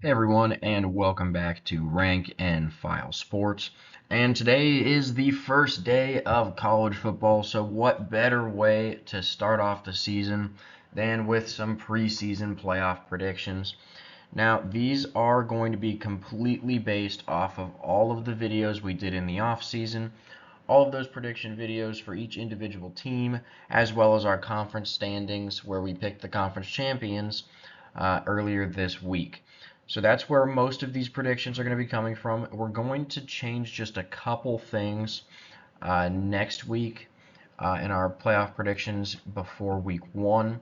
Hey everyone, and welcome back to Rank and File Sports. And today is the first day of college football, so what better way to start off the season than with some preseason playoff predictions? Now, these are going to be completely based off of all of the videos we did in the off season, all of those prediction videos for each individual team, as well as our conference standings where we picked the conference champions earlier this week. So that's where most of these predictions are going to be coming from. We're going to change just a couple things next week in our playoff predictions before week one.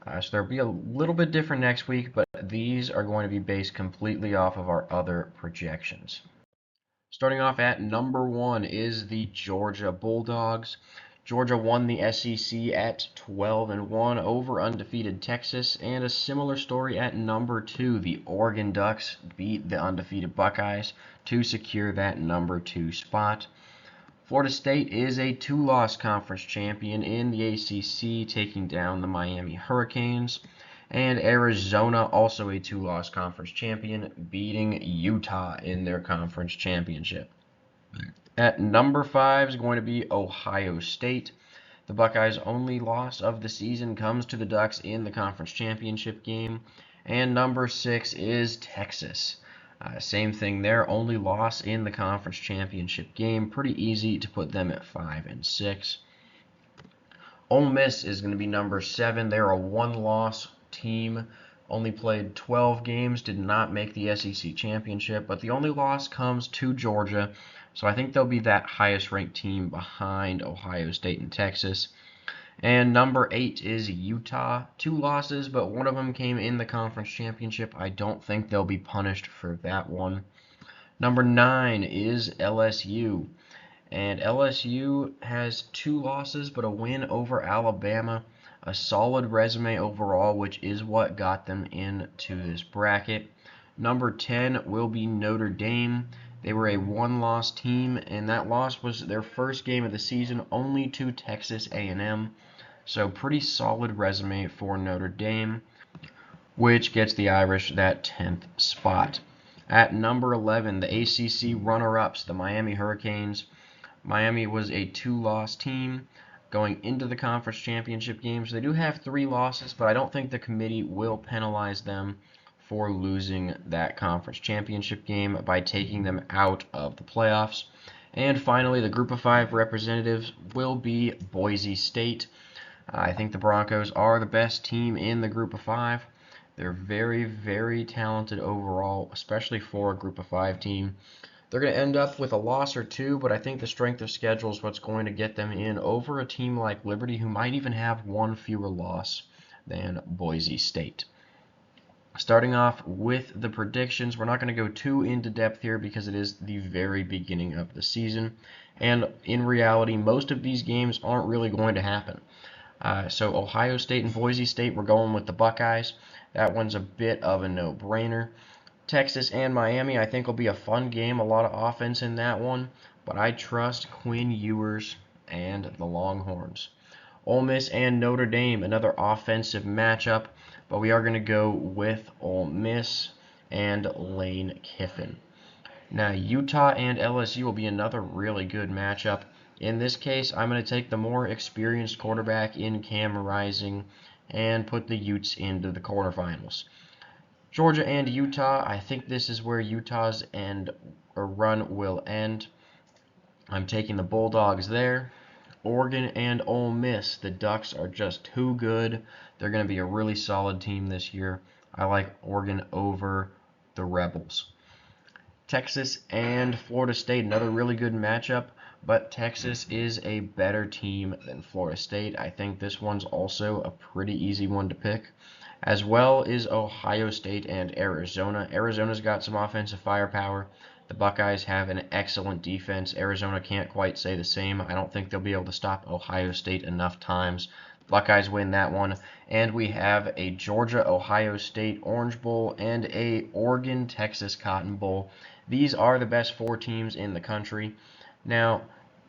So there'll be a little bit different next week, but these are going to be based completely off of our other projections. Starting off at number one is the Georgia Bulldogs. Georgia won the SEC at 12-1 over undefeated Texas, and a similar story at number two. The Oregon Ducks beat the undefeated Buckeyes to secure that number two spot. Florida State is a two-loss conference champion in the ACC, taking down the Miami Hurricanes. And Arizona, also a two-loss conference champion, beating Utah in their conference championship. At number five is going to be Ohio State. The Buckeyes' only loss of the season comes to the Ducks in the conference championship game. And number six is Texas. Same thing there, only loss in the conference championship game. Pretty easy to put them at 5-6. Ole Miss is going to be number seven. They're a one-loss team. Only played 12 games, did not make the SEC championship, but the only loss comes to Georgia. So I think they'll be that highest ranked team behind Ohio State and Texas. And number eight is Utah. Two losses, but one of them came in the conference championship. I don't think they'll be punished for that one. Number nine is LSU. And LSU has two losses, but a win over Alabama. A solid resume overall, which is what got them into this bracket. Number 10 will be Notre Dame. They were a one-loss team, and that loss was their first game of the season, only to Texas A&M. So pretty solid resume for Notre Dame, which gets the Irish that 10th spot. At number 11, the ACC runner-ups, the Miami Hurricanes. Miami was a two-loss team going into the conference championship game. So they do have three losses, but I don't think the committee will penalize them for losing that conference championship game by taking them out of the playoffs. And finally, the group of five representatives will be Boise State. I think the Broncos are the best team in the group of five. They're very, very talented overall, especially for a group of five team. They're going to end up with a loss or two, but I think the strength of schedule is what's going to get them in over a team like Liberty, who might even have one fewer loss than Boise State. Starting off with the predictions, we're not going to go too into depth here because it is the very beginning of the season. And in reality, most of these games aren't really going to happen. So Ohio State and Boise State, we're going with the Buckeyes. That one's a bit of a no-brainer. Texas and Miami, I think will be a fun game. A lot of offense in that one, but I trust Quinn Ewers and the Longhorns. Ole Miss and Notre Dame, another offensive matchup, but we are going to go with Ole Miss and Lane Kiffin. Now, Utah and LSU will be another really good matchup. In this case, I'm going to take the more experienced quarterback in Cam Rising and put the Utes into the quarterfinals. Georgia and Utah, I think this is where Utah's run will end. I'm taking the Bulldogs there. Oregon and Ole Miss, the Ducks are just too good. They're going to be a really solid team this year. I like Oregon over the Rebels. Texas and Florida State, another really good matchup, but Texas is a better team than Florida State. I think this one's also a pretty easy one to pick. As well is Ohio State and Arizona. Arizona's got some offensive firepower. The Buckeyes have an excellent defense. Arizona can't quite say the same. I don't think they'll be able to stop Ohio State enough times. Buckeyes win that one. And we have a Georgia-Ohio State Orange Bowl and a Oregon-Texas Cotton Bowl. These are the best four teams in the country. Now,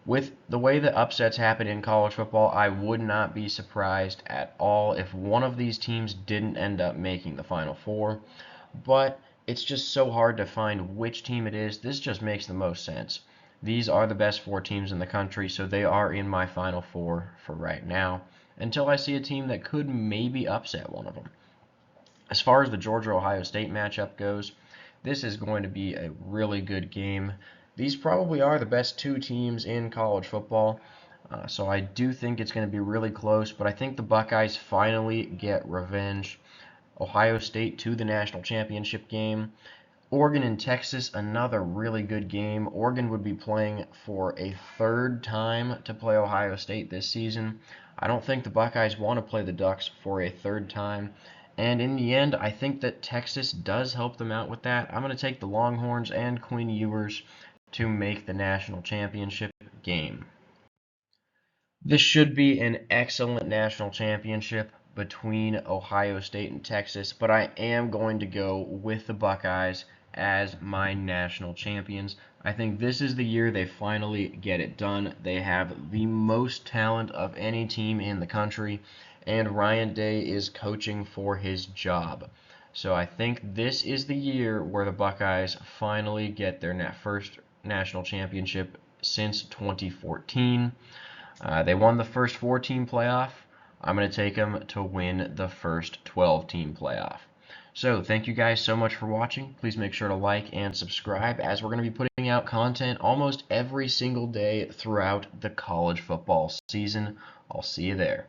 with the way the upsets happen in college football, I would not be surprised at all if one of these teams didn't end up making the Final Four. But it's just so hard to find which team it is. This just makes the most sense. These are the best 4 teams in the country, so they are in my Final Four for right now, until I see a team that could maybe upset one of them. As far as the Georgia-Ohio State matchup goes, this is going to be a really good game. These probably are the best 2 teams in college football, so I do think it's going to be really close, but I think the Buckeyes finally get revenge. Ohio State to the national championship game. Oregon and Texas, another really good game. Oregon would be playing for a 3rd time to play Ohio State this season. I don't think the Buckeyes want to play the Ducks for a 3rd time. And in the end, I think that Texas does help them out with that. I'm going to take the Longhorns and Quinn Ewers to make the national championship game. This should be an excellent national championship between Ohio State and Texas, but I am going to go with the Buckeyes as my national champions. I think this is the year they finally get it done. They have the most talent of any team in the country, and Ryan Day is coaching for his job. So I think this is the year where the Buckeyes finally get their first national championship since 2014. They won the first 4-team playoff. I'm going to take them to win the first 12-team playoff. So thank you guys so much for watching. Please make sure to like and subscribe, as we're going to be putting out content almost every single day throughout the college football season. I'll see you there.